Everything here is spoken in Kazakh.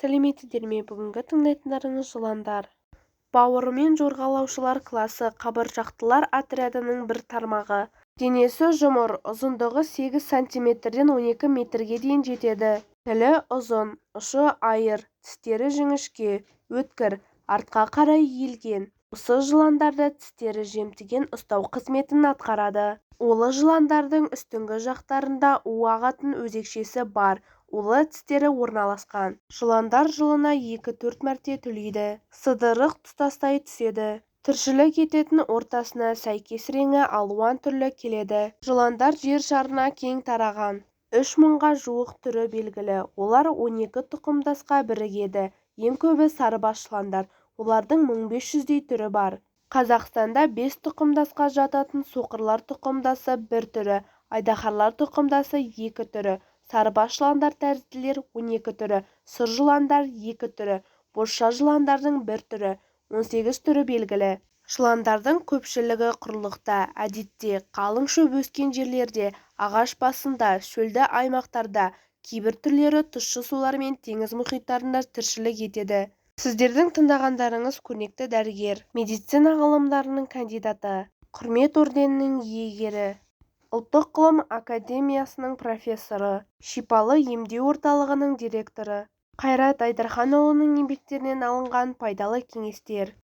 сәлеметсіздер ме? Бүгінгі тыңдайтындарыңыз жыландар. Бауырымен жорғалаушылар класы қабыршақтылар отрядының бір тармағы. Денесі жұмыр, ұзындығы 8 см-ден 12 метрге дейін жетеді. Тілі ұзын, ұшы айыр, тістері жіңішке, өткір, артқа қарай иілген. Осы жыландарды тістері жемтіген ұстау қызметін атқарады. Улы жыландардың үстіңгі жақтарында у ағатын өзекшесі бар. Улы тістері орналасқан. Жыландар жылына 2-4 мәрте түлейді. Сыдырық тұтастай түседі. Тіршілік ететін ортасына сәйкес реңі алуан түрлі келеді. Жыландар жер шарына кең тараған. 3000-ға жуық түрі белгілі. Олар 12 тұқымдасқа бірігеді. Ең көбі сарыбас жыландар. Олардың 1500-дей түрі бар. Қазақстанда 5 тұқымдасқа жататын соқырлар тұқымдасы бір түрі, айдаһарлар тұқымдасы 2 түрі, сарыбас жыландар тәрізділер 12 түрі, сұр жыландар 2 түрі, бозша жыландардың 1 түрі, 18 түрі белгілі. Жыландардың көпшілігі құрлықта, әдетте қалың шөп өскен жерлерде, ағаш басында, шөлді аймақтарда, кейбір түрлері тұщы сулар мен теңіз мұхиттарында тіршілік етеді. Сіздердің тыңдағандарыңыз көрнекті дәрігер, медицина ғылымдарының кандидаты, құрмет орденінің иегері, ұлттық ғылым академиясының профессоры, шипалы емдеу орталығының директоры, Қайрат Айдарханұлының еңбектерінен алынған пайдалы кеңестер.